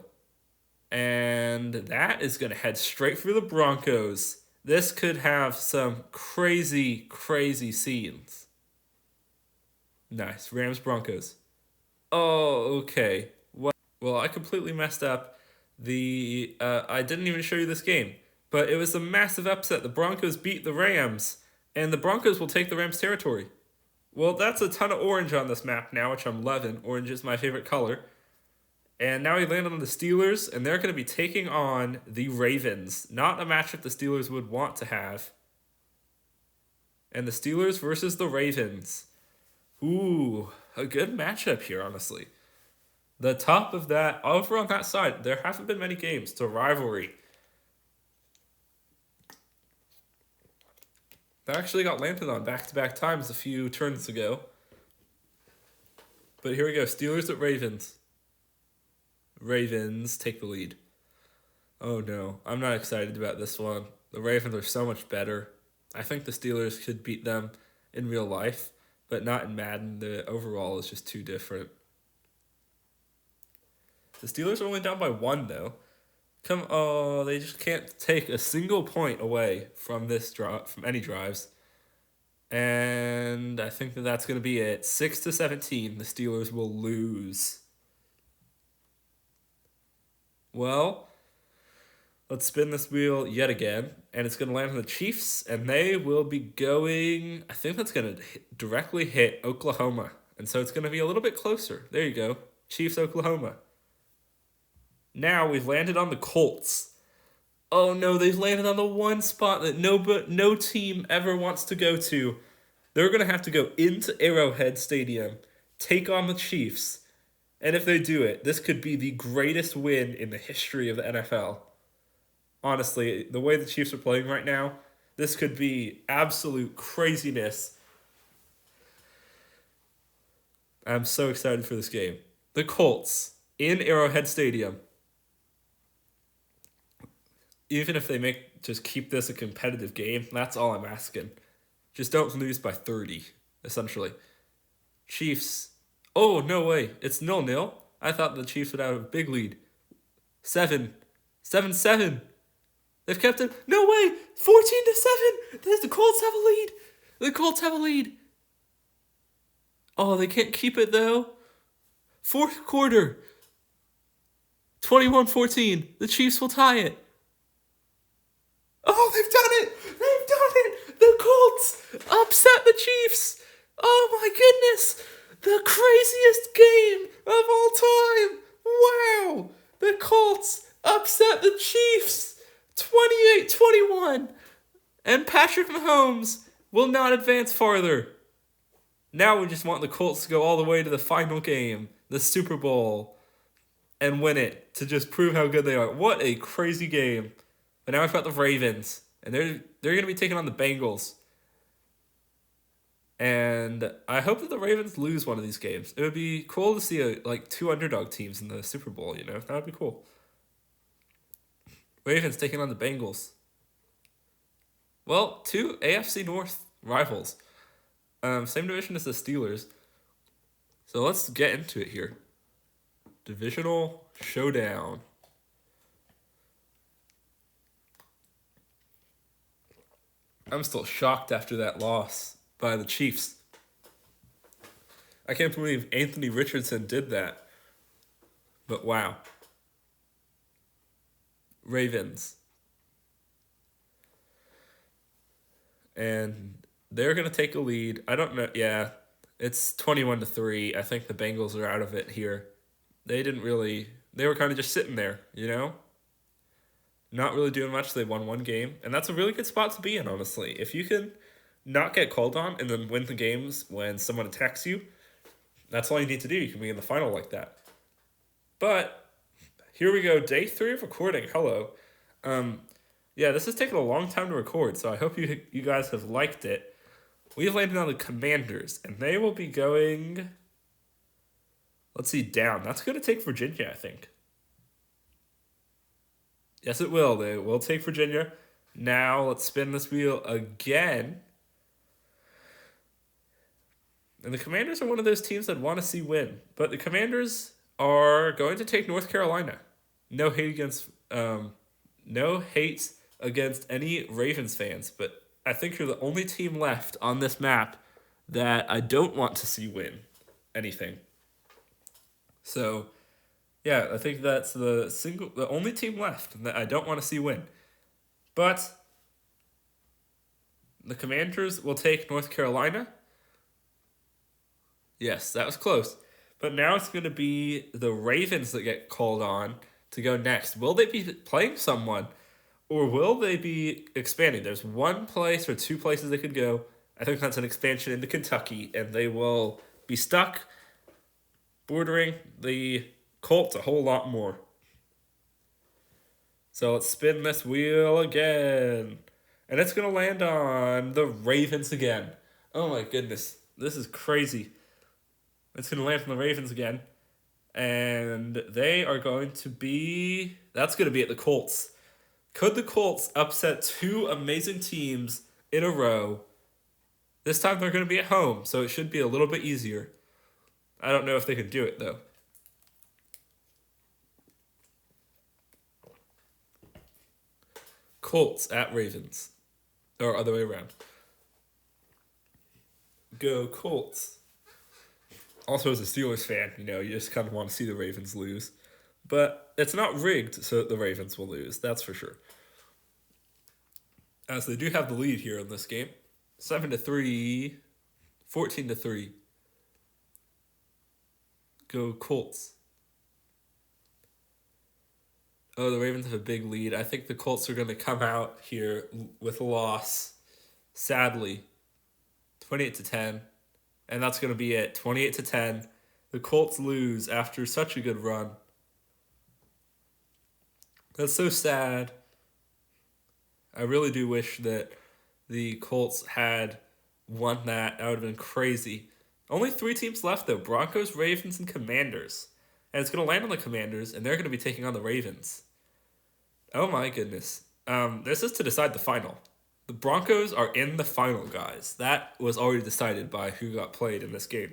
And that is going to head straight for the Broncos. This could have some crazy, crazy scenes. Nice. Rams, Broncos. Oh, okay. Well, I completely messed up. I didn't even show you this game. But it was a massive upset. The Broncos beat the Rams. And the Broncos will take the Rams' territory. Well, that's a ton of orange on this map now, which I'm loving. Orange is my favorite color. And now we landed on the Steelers, and they're going to be taking on the Ravens. Not a matchup the Steelers would want to have. And the Steelers versus the Ravens. Ooh, a good matchup here, honestly. The top of that, over on that side, there haven't been many games. It's a rivalry. That actually got landed on back-to-back times a few turns ago. But here we go, Steelers at Ravens. Ravens take the lead. Oh no, I'm not excited about this one. The Ravens are so much better. I think the Steelers could beat them in real life, but not in Madden. The overall is just too different. The Steelers are only down by 1 though. They just can't take a single point away from from any drives. And I think that's going to be it. 6-17, the Steelers will lose. Well, let's spin this wheel yet again, and it's going to land on the Chiefs, and they will be going, I think that's going to directly hit Oklahoma, and so it's going to be a little bit closer. There you go, Chiefs, Oklahoma. Now we've landed on the Colts. Oh no, they've landed on the one spot that no team ever wants to go to. They're going to have to go into Arrowhead Stadium, take on the Chiefs. And if they do it, this could be the greatest win in the history of the NFL. Honestly, the way the Chiefs are playing right now, this could be absolute craziness. I'm so excited for this game. The Colts in Arrowhead Stadium. Even if they just keep this a competitive game, that's all I'm asking. Just don't lose by 30, essentially. Chiefs. Oh, no way. It's 0-0. I thought the Chiefs would have a big lead. 7. 7-7. They've kept it. No way. 14-7. The Colts have a lead. The Colts have a lead. Oh, they can't keep it, though. Fourth quarter. 21-14. The Chiefs will tie it. Oh, they've done it. They've done it. The Colts upset the Chiefs. Oh, my goodness. The craziest game of all time. Wow. The Colts upset the Chiefs 28-21. And Patrick Mahomes will not advance farther. Now we just want the Colts to go all the way to the final game, the Super Bowl, and win it to just prove how good they are. What a crazy game. But now we've got the Ravens, and they're going to be taking on the Bengals. And I hope that the Ravens lose one of these games. It would be cool to see two underdog teams in the Super Bowl, you know? That would be cool. Ravens taking on the Bengals. Well, two AFC North rivals. Same division as the Steelers. So let's get into it here. Divisional showdown. I'm still shocked after that loss by the Chiefs. I can't believe Anthony Richardson did that. But wow. Ravens. And they're going to take a lead. I don't know. Yeah, it's 21-3. I think the Bengals are out of it here. They were kind of just sitting there, you know? Not really doing much. They won one game. And that's a really good spot to be in, honestly. If you can not get called on and then win the games when someone attacks you, that's all you need to do. You can be in the final like that. But here we go. Day 3 of recording. Hello. Yeah, this has taken a long time to record, so I hope you guys have liked it. We've landed on the Commanders, and they will be going, let's see, down. That's going to take Virginia, I think. Yes, it will. They will take Virginia. Now, let's spin this wheel again. And the Commanders are one of those teams that want to see win. But the Commanders are going to take North Carolina. No hate against any Ravens fans, but I think you're the only team left on this map that I don't want to see win anything. So, yeah, I think that's the only team left that I don't want to see win. But the Commanders will take North Carolina. Yes, that was close. But now it's going to be the Ravens that get called on to go next. Will they be playing someone? Or will they be expanding? There's one place or two places they could go. I think that's an expansion into Kentucky, and they will be stuck bordering the Colts a whole lot more. So let's spin this wheel again. And it's going to land on the Ravens again. Oh my goodness. This is crazy. It's going to land on the Ravens again. And they are going to be... That's going to be at the Colts. Could the Colts upset two amazing teams in a row? This time they're going to be at home, so it should be a little bit easier. I don't know if they could do it, though. Colts at Ravens. Or other way around. Go Colts. Also, as a Steelers fan, you just kind of want to see the Ravens lose. But it's not rigged so that the Ravens will lose, that's for sure. As they do have the lead here in this game. 7-3, 14-3. Go Colts. Oh, the Ravens have a big lead. I think the Colts are going to come out here with a loss. Sadly. 28-10. And that's going to be it. 28-10. The Colts lose after such a good run. That's so sad. I really do wish that the Colts had won that. That would have been crazy. Only 3 teams left, though. Broncos, Ravens, and Commanders. And it's going to land on the Commanders, and they're going to be taking on the Ravens. Oh my goodness. This is to decide the final. The Broncos are in the final, guys. That was already decided by who got played in this game.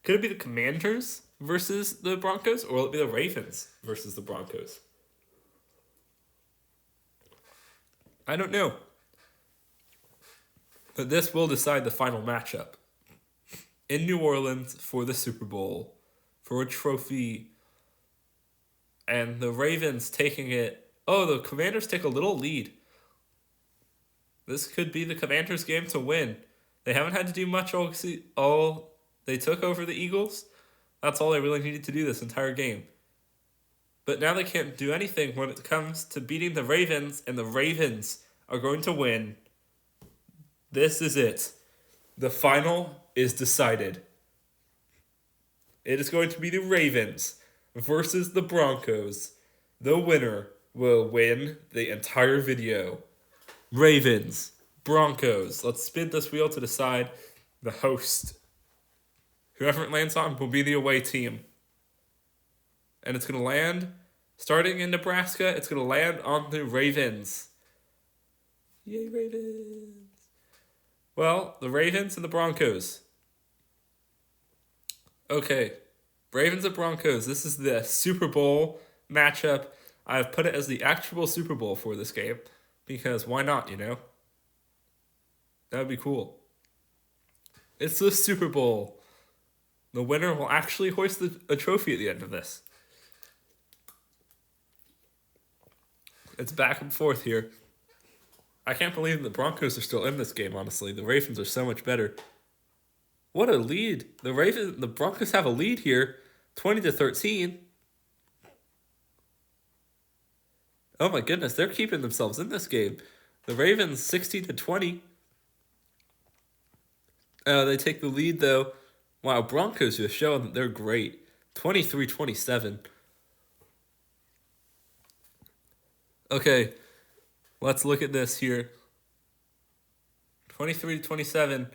Could it be the Commanders versus the Broncos, or will it be the Ravens versus the Broncos? I don't know. But this will decide the final matchup. In New Orleans for the Super Bowl, for a trophy, and the Ravens taking it. Oh, the Commanders take a little lead. This could be the Commanders' game to win. They haven't had to do much all they took over the Eagles. That's all they really needed to do this entire game. But now they can't do anything when it comes to beating the Ravens, and the Ravens are going to win. This is it. The final is decided. It is going to be the Ravens versus the Broncos. The winner will win the entire video. Ravens, Broncos. Let's spin this wheel to decide the host. Whoever it lands on will be the away team. And it's going to land, starting in Nebraska, it's going to land on the Ravens. Yay, Ravens. Well, the Ravens and the Broncos. Okay, Ravens and Broncos. This is the Super Bowl matchup. I've put it as the actual Super Bowl for this game because why not, you know? That would be cool. It's the Super Bowl. The winner will actually hoist a trophy at the end of this. It's back and forth here. I can't believe the Broncos are still in this game, honestly. The Ravens are so much better. What a lead. The Broncos have a lead here, 20-13. Oh my goodness, they're keeping themselves in this game. The Ravens 16-20. They take the lead though. Wow, Broncos are showing that they're great. 23-27. Okay, let's look at this here. 23-27.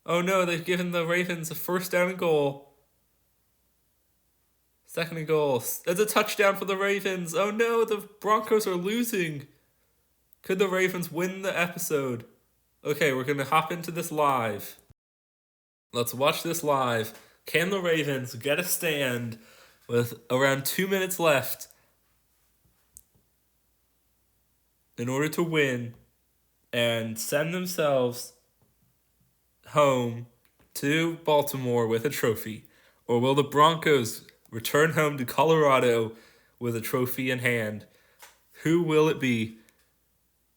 Oh no, they've given the Ravens a first down and goal. Second and goal. It's a touchdown for the Ravens. Oh no, the Broncos are losing. Could the Ravens win the episode? Okay, we're going to hop into this live. Let's watch this live. Can the Ravens get a stand with around 2 minutes left in order to win and send themselves home to Baltimore with a trophy? Or will the Broncos return home to Colorado with a trophy in hand? Who will it be?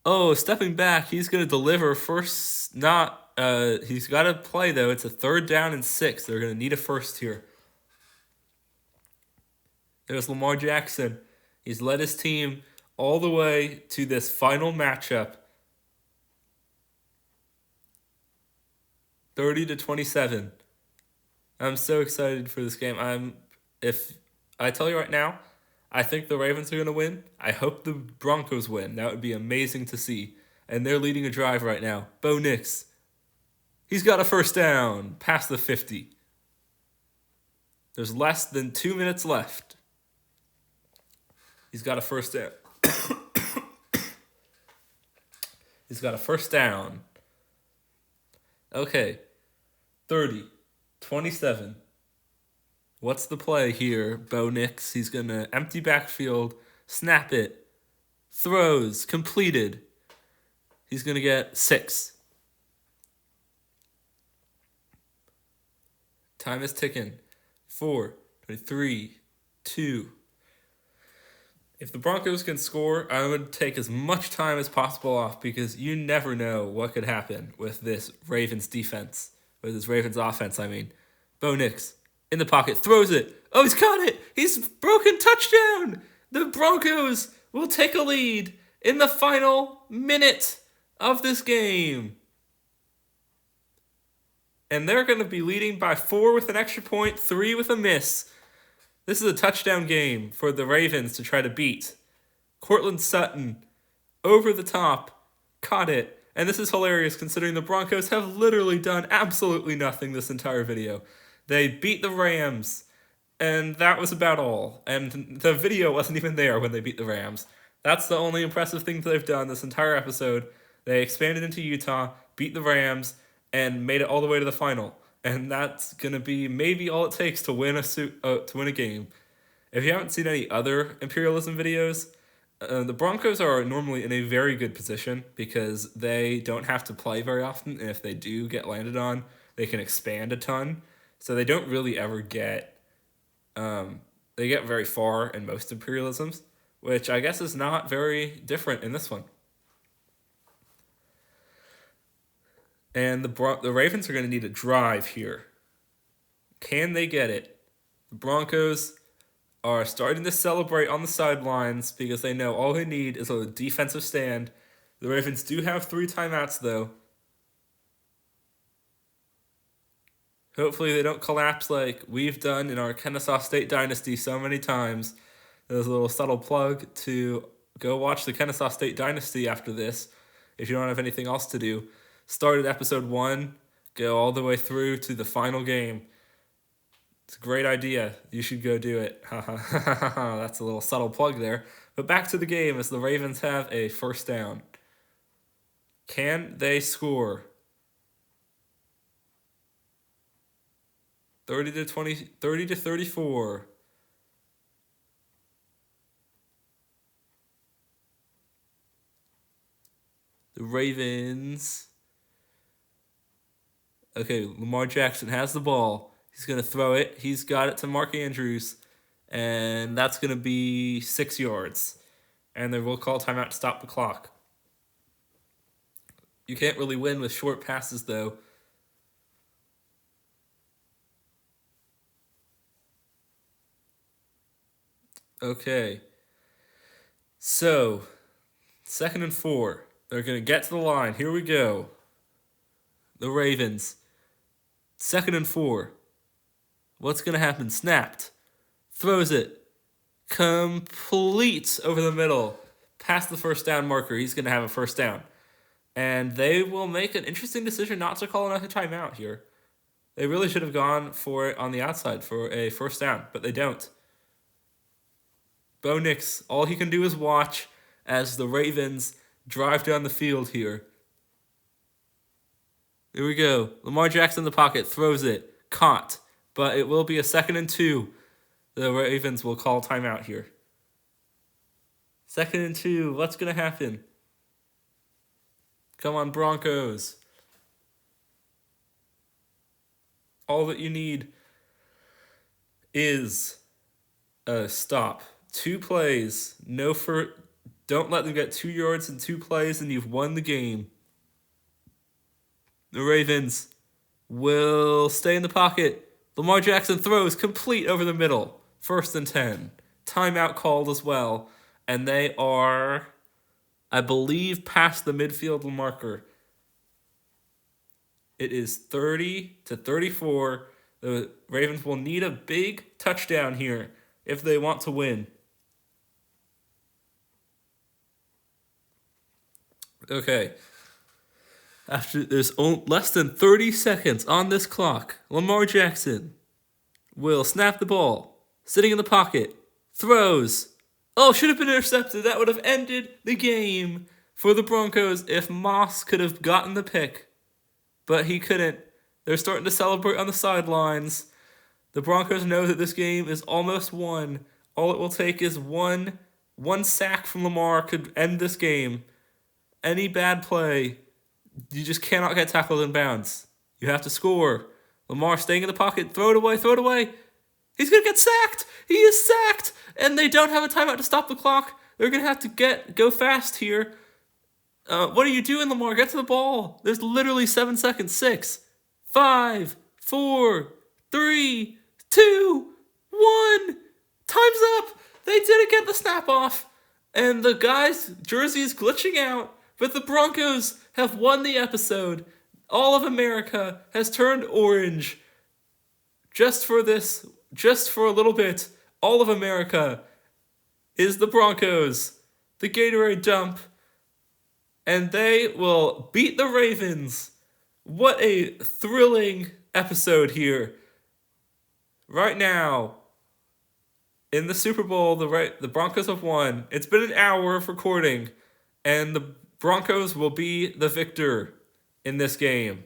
Oh, stepping back, he's going to deliver first. He's got to play, though. It's a 3rd down and 6. They're going to need a first here. There's Lamar Jackson. He's led his team all the way to this final matchup. 30-27. I'm so excited for this game. If I tell you right now, I think the Ravens are going to win. I hope the Broncos win. That would be amazing to see. And they're leading a drive right now. Bo Nix. He's got a first down past the 50. There's less than 2 minutes left. He's got a first down. He's got a first down. Okay. 30-27. What's the play here? Bo Nix, he's going to empty backfield, snap it, throws, completed. He's going to get 6. Time is ticking. 4, 3, 2. If the Broncos can score, I would take as much time as possible off because you never know what could happen with this Ravens defense. With this Ravens offense, I mean. Bo Nix. In the pocket, throws it. Oh, he's caught it. He's broken touchdown. The Broncos will take a lead in the final minute of this game. And they're going to be leading by 4 with an extra point, 3 with a miss. This is a touchdown game for the Ravens to try to beat. Cortland Sutton, over the top, caught it. And this is hilarious considering the Broncos have literally done absolutely nothing this entire video. They beat the Rams, and that was about all. And the video wasn't even there when they beat the Rams. That's the only impressive thing that they've done this entire episode. They expanded into Utah, beat the Rams, and made it all the way to the final. And that's gonna be maybe all it takes to win to win a game. If you haven't seen any other Imperialism videos, the Broncos are normally in a very good position because they don't have to play very often, and if they do get landed on, they can expand a ton. So they don't really ever get they get very far in most Imperialisms, which I guess is not very different in this one. And the Ravens are going to need a drive here. Can they get it? The Broncos are starting to celebrate on the sidelines because they know all they need is a defensive stand. The Ravens do have 3 timeouts, though. Hopefully they don't collapse like we've done in our Kennesaw State Dynasty so many times. There's a little subtle plug to go watch the Kennesaw State Dynasty after this if you don't have anything else to do. Start at episode 1, go all the way through to the final game. It's a great idea. You should go do it. That's a little subtle plug there. But back to the game as the Ravens have a first down. Can they score? 30 to 34. The Ravens. Okay, Lamar Jackson has the ball. He's going to throw it. He's got it to Mark Andrews. And that's going to be 6 yards. And they will call timeout to stop the clock. You can't really win with short passes, though. Okay. So, 2nd and 4. They're going to get to the line. Here we go. The Ravens. 2nd and 4. What's going to happen? Snapped. Throws it. Complete over the middle. Past the first down marker. He's going to have a first down. And they will make an interesting decision not to call another timeout here. They really should have gone for it on the outside for a first down, but they don't. Bo Nix, all he can do is watch as the Ravens drive down the field here. Here we go. Lamar Jackson in the pocket, throws it, caught. But it will be a 2nd and 2. The Ravens will call timeout here. 2nd and 2, what's going to happen? Come on, Broncos. All that you need is a stop. 2 plays. Don't let them get 2 yards in 2 plays, and you've won the game. The Ravens will stay in the pocket. Lamar Jackson throws complete over the middle. 1st and 10. Timeout called as well. And they are, I believe, past the midfield marker. It is 30 to 34. The Ravens will need a big touchdown here if they want to win. Okay. After there's less than 30 seconds on this clock, Lamar Jackson will snap the ball, sitting in the pocket, throws. Oh, should have been intercepted. That would have ended the game for the Broncos if Moss could have gotten the pick. But he couldn't. They're starting to celebrate on the sidelines. The Broncos know that this game is almost won. All it will take is one sack from Lamar could end this game. Any bad play, you just cannot get tackled in bounds. You have to score. Lamar staying in the pocket. Throw it away. He's going to get sacked. He is sacked. And they don't have a timeout to stop the clock. They're going to have to go fast here. What are you doing, Lamar? Get to the ball. There's literally 7 seconds. 6, 5, 4, 3, 2, 1. Time's up. They didn't get the snap off. And the guy's jersey is glitching out. But the Broncos have won the episode. All of America has turned orange. Just for a little bit, all of America is the Broncos. The Gatorade dump. And they will beat the Ravens. What a thrilling episode here. right now in the Super Bowl, the Broncos have won. It's been an hour of recording, and the Broncos will be the victor in this game.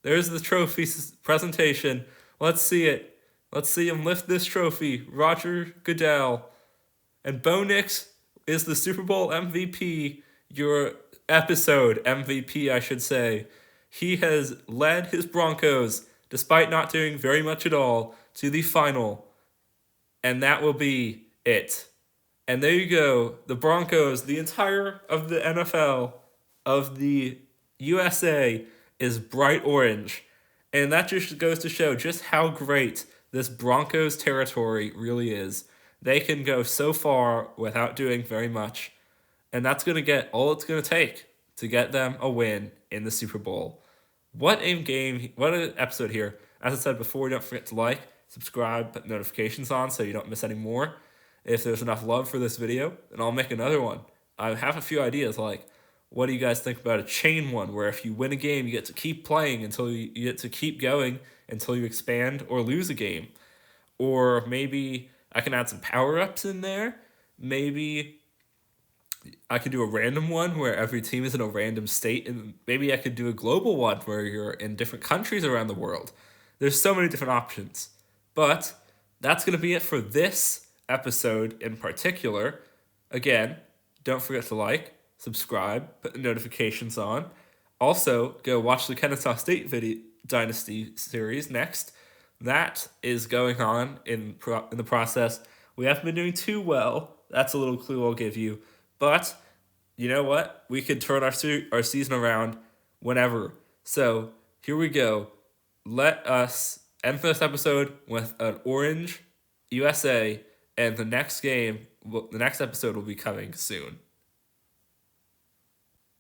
There's the trophy presentation. Let's see it. Let's see him lift this trophy. Roger Goodell. And Bo Nix is the Super Bowl MVP, your episode MVP, I should say. He has led his Broncos, despite not doing very much at all, to the final. And that will be it. And there you go. The Broncos, the entire of the NFL, of the USA, is bright orange. And that just goes to show just how great this Broncos territory really is. They can go so far without doing very much. And that's going to get all it's going to take to get them a win in the Super Bowl. What a game, what an episode here. As I said before, don't forget to like, subscribe, put notifications on so you don't miss any more. If there's enough love for this video, then I'll make another one. I have a few ideas, like, what do you guys think about a chain one, where if you win a game, you get to keep playing until you get to keep going until you expand or lose a game? Or maybe I can add some power-ups in there. Maybe I could do a random one where every team is in a random state, and maybe I could do a global one where you're in different countries around the world. There's so many different options. But that's going to be it for this episode in particular. Again, don't forget to like, subscribe, put the notifications on. Also, go watch the Kennesaw State video Dynasty series next. That is going on in the process. We haven't been doing too well. That's a little clue I'll give you. But you know what? We could turn our season around whenever. So here we go. Let us end this episode with an orange USA, and the next episode will be coming soon.